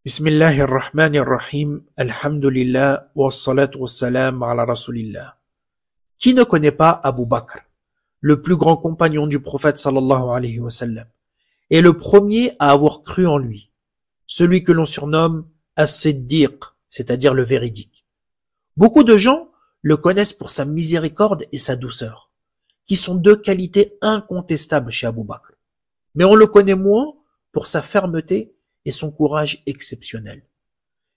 Bismillahirrahmanirrahim. Alhamdulillah. Wassalatu wassalam ala rasulillah. Qui ne connaît pas Abu Bakr, le plus grand compagnon du prophète sallallahu alayhi wa sallam, et le premier à avoir cru en lui, celui que l'on surnomme As-Siddiq, c'est-à-dire le véridique. Beaucoup de gens le connaissent pour sa miséricorde et sa douceur, qui sont deux qualités incontestables chez Abu Bakr. Mais on le connaît moins pour sa fermeté et son courage exceptionnel.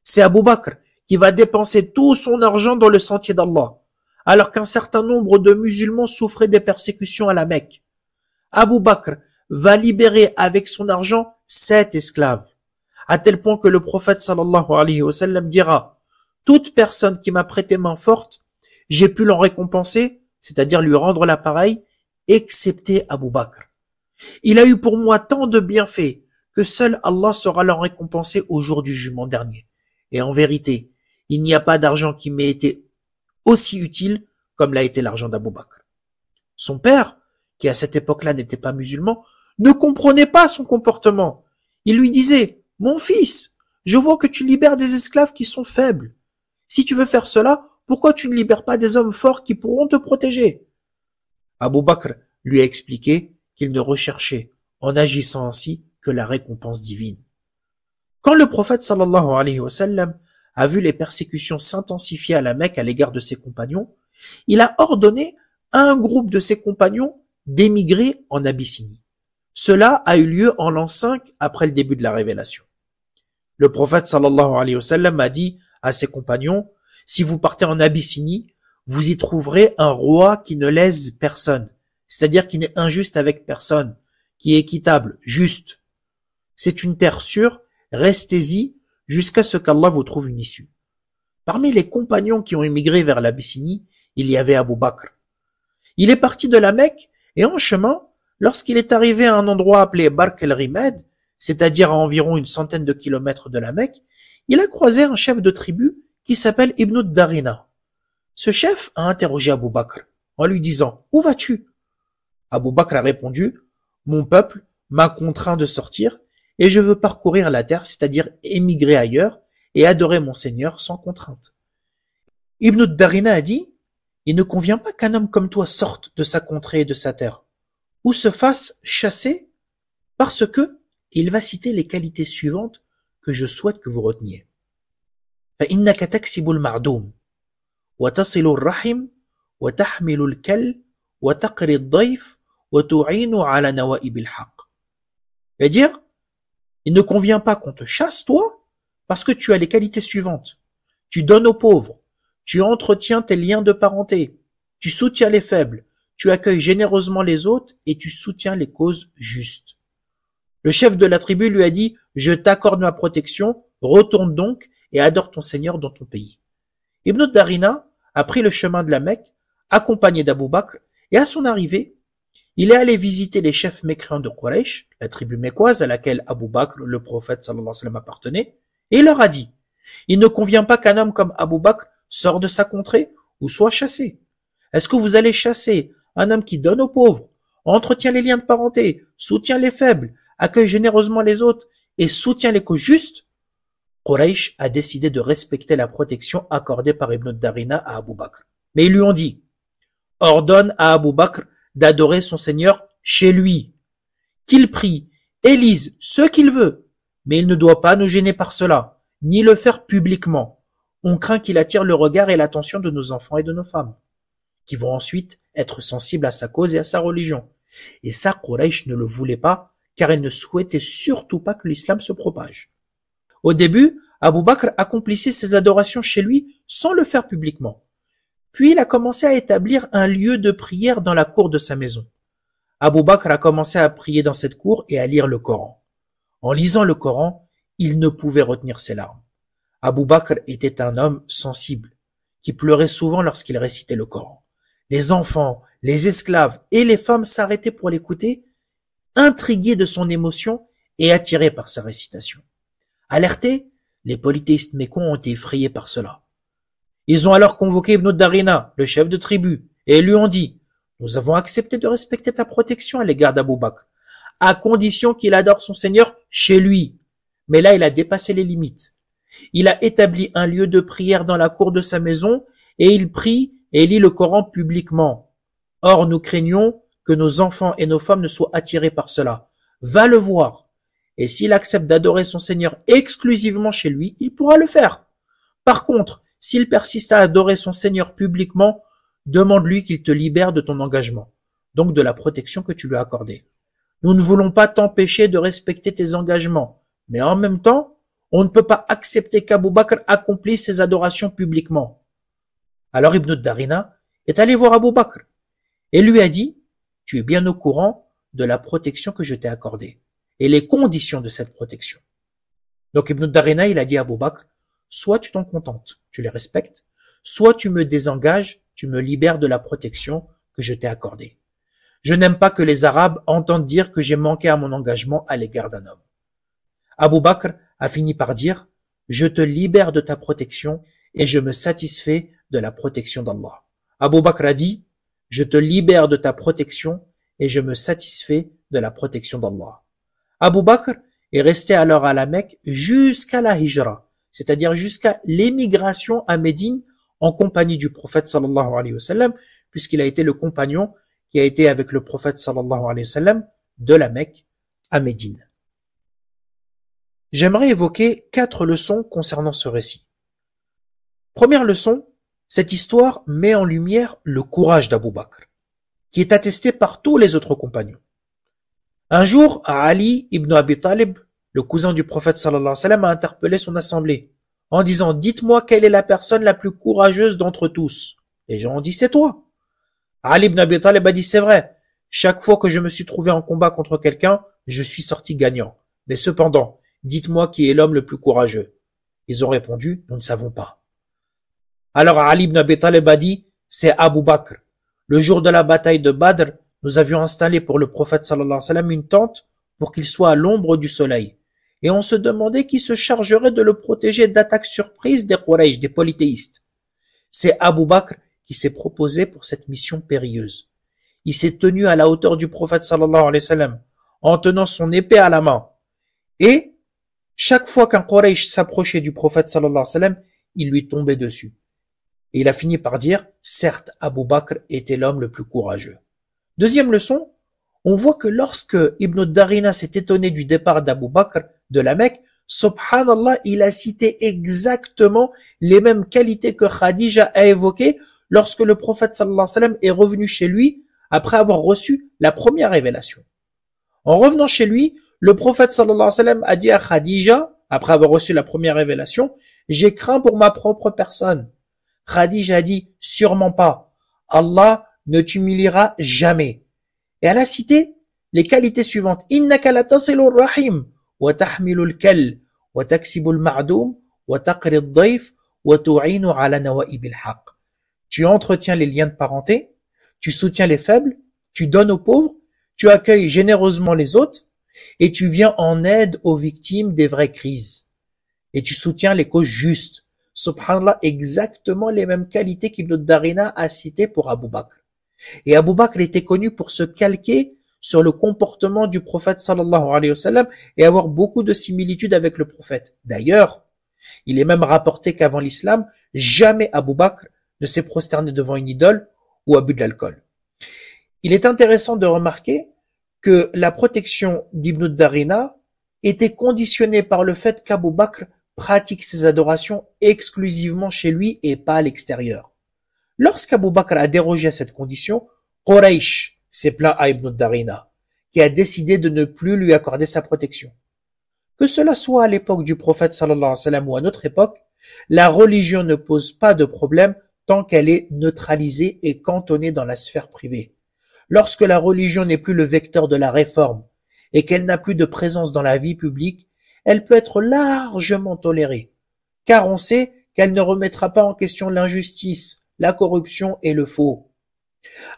C'est Abu Bakr qui va dépenser tout son argent dans le sentier d'Allah, alors qu'un certain nombre de musulmans souffraient des persécutions à la Mecque. Abu Bakr va libérer avec son argent 7 esclaves, à tel point que le prophète sallallahu alayhi wa sallam dira: toute personne qui m'a prêté main forte, j'ai pu l'en récompenser, c'est-à-dire lui rendre l'appareil, excepté Abu Bakr. Il a eu pour moi tant de bienfaits que seul Allah saura l'en récompenser au jour du jugement dernier. Et en vérité, il n'y a pas d'argent qui m'ait été aussi utile comme l'a été l'argent d'Abu Bakr. Son père, qui à cette époque-là n'était pas musulman, ne comprenait pas son comportement. Il lui disait: « Mon fils, je vois que tu libères des esclaves qui sont faibles. Si tu veux faire cela, pourquoi tu ne libères pas des hommes forts qui pourront te protéger ?» Abu Bakr lui a expliqué qu'il ne recherchait, en agissant ainsi, que la récompense divine. Quand le prophète sallallahu alayhi wa sallam a vu les persécutions s'intensifier à la Mecque à l'égard de ses compagnons, il a ordonné à un groupe de ses compagnons d'émigrer en Abyssinie. Cela a eu lieu en l'an 5 après le début de la révélation. Le prophète sallallahu alayhi wa sallam a dit à ses compagnons: si vous partez en Abyssinie, vous y trouverez un roi qui ne lèse personne, c'est-à-dire qui n'est injuste avec personne, qui est équitable, juste. C'est une terre sûre, restez-y jusqu'à ce qu'Allah vous trouve une issue. Parmi les compagnons qui ont émigré vers l'Abyssinie, il y avait Abu Bakr. Il est parti de la Mecque et en chemin, lorsqu'il est arrivé à un endroit appelé Bark el-Rimed, c'est-à-dire à environ une centaine de kilomètres de la Mecque, il a croisé un chef de tribu qui s'appelle Ibn Darina. Ce chef a interrogé Abu Bakr en lui disant: « Où vas-tu » Abu Bakr a répondu: « Mon peuple m'a contraint de sortir et je veux parcourir la terre, c'est-à-dire émigrer ailleurs et adorer mon Seigneur sans contrainte. » Ibn Darina a dit: « Il ne convient pas qu'un homme comme toi sorte de sa contrée et de sa terre, ou se fasse chasser, parce que, et il va citer les qualités suivantes que je souhaite que vous reteniez. فَإِنَّكَ تَكْسِبُ الْمَعْدُومِ وَتَصِلُ الرَّحِمِ وَتَحْمِلُ الْكَلِّ وَتَقْرِي الضَّيْفِ وَتُعِينُ عَلَى نَوَائِبِ الْحَقِّ. C'est-à-dire, il ne convient pas qu'on te chasse, toi, parce que tu as les qualités suivantes. Tu donnes aux pauvres, tu entretiens tes liens de parenté, tu soutiens les faibles, tu accueilles généreusement les autres et tu soutiens les causes justes. Le chef de la tribu lui a dit: « Je t'accorde ma protection, retourne donc et adore ton Seigneur dans ton pays. » Ibn Darina a pris le chemin de la Mecque, accompagné d'Abu Bakr, et à son arrivée, il est allé visiter les chefs mécréants de Quraysh, la tribu mécoise à laquelle Abu Bakr, le prophète sallallahu alayhi wa sallam, appartenait, et il leur a dit: « Il ne convient pas qu'un homme comme Abu Bakr sorte de sa contrée ou soit chassé. Est-ce que vous allez chasser un homme qui donne aux pauvres, entretient les liens de parenté, soutient les faibles, accueille généreusement les autres et soutient les causes justes ?» Quraysh a décidé de respecter la protection accordée par Ibn Darina à Abu Bakr. Mais ils lui ont dit: « Ordonne à Abu Bakr d'adorer son Seigneur chez lui, qu'il prie et lise ce qu'il veut, mais il ne doit pas nous gêner par cela, ni le faire publiquement. On craint qu'il attire le regard et l'attention de nos enfants et de nos femmes, qui vont ensuite être sensibles à sa cause et à sa religion. » Et ça, Quraysh ne le voulait pas, car elle ne souhaitait surtout pas que l'islam se propage. Au début, Abu Bakr accomplissait ses adorations chez lui sans le faire publiquement. Puis il a commencé à établir un lieu de prière dans la cour de sa maison. Abu Bakr a commencé à prier dans cette cour et à lire le Coran. En lisant le Coran, il ne pouvait retenir ses larmes. Abu Bakr était un homme sensible, qui pleurait souvent lorsqu'il récitait le Coran. Les enfants, les esclaves et les femmes s'arrêtaient pour l'écouter, intrigués de son émotion et attirés par sa récitation. Alertés, les polythéistes mécois ont été effrayés par cela. Ils ont alors convoqué Ibn Darina, le chef de tribu, et lui ont dit: « Nous avons accepté de respecter ta protection à l'égard d'Abu Bakr, à condition qu'il adore son Seigneur chez lui. Mais là, il a dépassé les limites. Il a établi un lieu de prière dans la cour de sa maison et il prie et lit le Coran publiquement. Or, nous craignons que nos enfants et nos femmes ne soient attirés par cela. Va le voir. Et s'il accepte d'adorer son Seigneur exclusivement chez lui, il pourra le faire. Par contre, s'il persiste à adorer son Seigneur publiquement, demande-lui qu'il te libère de ton engagement, donc de la protection que tu lui as accordée. Nous ne voulons pas t'empêcher de respecter tes engagements, mais en même temps, on ne peut pas accepter qu'Abou Bakr accomplisse ses adorations publiquement. Alors Ibn Darina est allé voir Abou Bakr et lui a dit, tu es bien au courant de la protection que je t'ai accordée et les conditions de cette protection. Donc Ibn Darina, il a dit à Abou Bakr, soit tu t'en contentes, tu les respectes, soit tu me désengages, tu me libères de la protection que je t'ai accordée. Je n'aime pas que les Arabes entendent dire que j'ai manqué à mon engagement à l'égard d'un homme. Abou Bakr a fini par dire, je te libère de ta protection et je me satisfais de la protection d'Allah. Abou Bakr a dit, je te libère de ta protection et je me satisfais de la protection d'Allah. Abou Bakr est resté alors à la Mecque jusqu'à la Hijra, c'est-à-dire jusqu'à l'émigration à Médine en compagnie du prophète sallallahu alayhi wa sallam, puisqu'il a été le compagnon qui a été avec le prophète sallallahu alayhi wa sallam de la Mecque à Médine. J'aimerais évoquer 4 leçons concernant ce récit. Première leçon, cette histoire met en lumière le courage d'Abou Bakr, qui est attesté par tous les autres compagnons. Un jour, Ali ibn Abi Talib, le cousin du prophète sallallahu alayhi wa sallam, a interpellé son assemblée en disant « Dites-moi quelle est la personne la plus courageuse d'entre tous ?» Les gens ont dit « C'est toi !» Ali ibn Abi Talib a dit « C'est vrai, chaque fois que je me suis trouvé en combat contre quelqu'un, je suis sorti gagnant. Mais cependant, dites-moi qui est l'homme le plus courageux. » Ils ont répondu « Nous ne savons pas. » Alors Ali ibn Abi Talib a dit « C'est Abou Bakr. Le jour de la bataille de Badr, nous avions installé pour le prophète sallallahu alayhi wa sallam une tente pour qu'il soit à l'ombre du soleil. Et on se demandait qui se chargerait de le protéger d'attaques surprises des Quraysh, des polythéistes. C'est Abou Bakr qui s'est proposé pour cette mission périlleuse. Il s'est tenu à la hauteur du prophète sallallahu alayhi wa sallam, en tenant son épée à la main. Et chaque fois qu'un Quraysh s'approchait du prophète sallallahu alayhi wa sallam, il lui tombait dessus. Et il a fini par dire, certes, Abou Bakr était l'homme le plus courageux. Deuxième leçon, on voit que lorsque Ibn Darina s'est étonné du départ d'Abou Bakr de la Mecque, subhanallah, il a cité exactement les mêmes qualités que Khadija a évoquées lorsque le prophète sallallahu alayhi wa sallam est revenu chez lui après avoir reçu la première révélation. En revenant chez lui, le prophète sallallahu alayhi wa sallam a dit à Khadija, après avoir reçu la première révélation, « J'ai craint pour ma propre personne. » Khadija a dit, « Sûrement pas. Allah ne t'humiliera jamais. » Et elle a cité les qualités suivantes. « Innaka la tasilur rahim, wa tahmilul kal, wa taksibul ma'doum, wa taqrid daif, wa tu'inu ala nawa'ibil haq. » Tu entretiens les liens de parenté, tu soutiens les faibles, tu donnes aux pauvres, tu accueilles généreusement les autres, et tu viens en aide aux victimes des vraies crises. Et tu soutiens les causes justes. Subhanallah, exactement les mêmes qualités qu'Ibn Darina a citées pour Abou Bakr. Et Abou Bakr était connu pour se calquer sur le comportement du prophète sallallahu alayhi wa sallam et avoir beaucoup de similitudes avec le prophète. D'ailleurs, il est même rapporté qu'avant l'islam, jamais Abou Bakr ne s'est prosterné devant une idole ou a bu de l'alcool. Il est intéressant de remarquer que la protection d'Ibn Darina était conditionnée par le fait qu'Abou Bakr pratique ses adorations exclusivement chez lui et pas à l'extérieur. Lorsqu'Abou Bakr a dérogé à cette condition, Quraysh s'est plaint à Ibn Darina, qui a décidé de ne plus lui accorder sa protection. Que cela soit à l'époque du prophète sallallahu alayhi wa sallam ou à notre époque, la religion ne pose pas de problème tant qu'elle est neutralisée et cantonnée dans la sphère privée. Lorsque la religion n'est plus le vecteur de la réforme et qu'elle n'a plus de présence dans la vie publique, elle peut être largement tolérée, car on sait qu'elle ne remettra pas en question l'injustice, la corruption et le faux.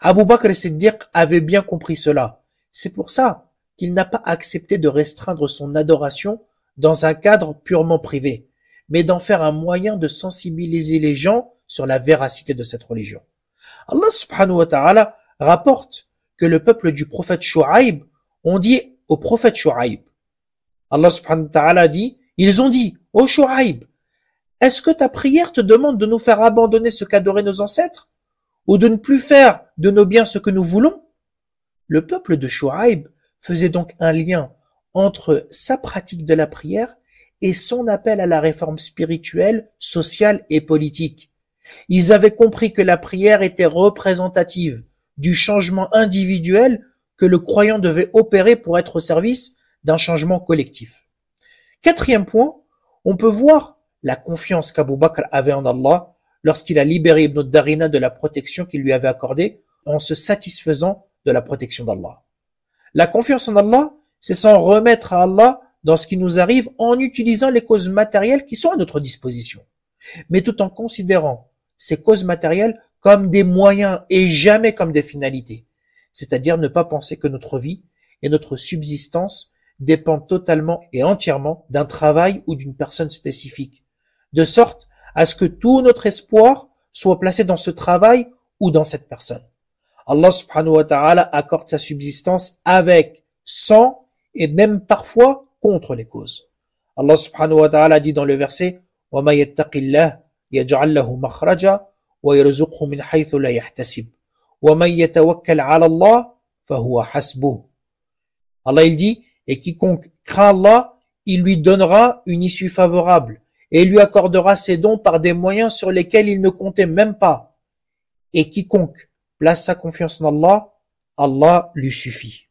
Abou Bakr as-Siddiq avait bien compris cela. C'est pour ça qu'il n'a pas accepté de restreindre son adoration dans un cadre purement privé, mais d'en faire un moyen de sensibiliser les gens sur la véracité de cette religion. Allah subhanahu wa ta'ala rapporte que le peuple du prophète Shu'aib ont dit au prophète Shu'aib, Allah subhanahu wa ta'ala dit, Ils ont dit, ô Shu'aib, est-ce que ta prière te demande de nous faire abandonner ce qu'adoraient nos ancêtres, ou de ne plus faire de nos biens ce que nous voulons? Le peuple de Shu'aib faisait donc un lien entre sa pratique de la prière et son appel à la réforme spirituelle, sociale et politique. Ils avaient compris que la prière était représentative du changement individuel que le croyant devait opérer pour être au service d'un changement collectif. Quatrième point, on peut voir la confiance qu'Abu Bakr avait en Allah lorsqu'il a libéré Ibn Darina de la protection qu'il lui avait accordée en se satisfaisant de la protection d'Allah. La confiance en Allah, c'est s'en remettre à Allah dans ce qui nous arrive en utilisant les causes matérielles qui sont à notre disposition, mais tout en considérant ces causes matérielles comme des moyens et jamais comme des finalités, c'est-à-dire ne pas penser que notre vie et notre subsistance dépendent totalement et entièrement d'un travail ou d'une personne spécifique, de sorte à ce que tout notre espoir soit placé dans ce travail ou dans cette personne. Allah subhanahu wa ta'ala accorde sa subsistance avec, sans et même parfois contre les causes. Allah subhanahu wa ta'ala dit dans le verset وَمَا يَتَّقِ اللَّهِ يَجْعَلْ لَهُ مَخْرَجًا وَيَرْزُقْهُ مِنْ حَيْثُ لَا يَحْتَسِبُ وَمَنْ يَتَوَكَّلْ عَلَى اللَّهِ فَهُوَ حَسْبُهُ. Allah il dit, et quiconque craint Allah, il lui donnera une issue favorable et il lui accordera ses dons par des moyens sur lesquels il ne comptait même pas. Et quiconque place sa confiance en Allah, Allah lui suffit.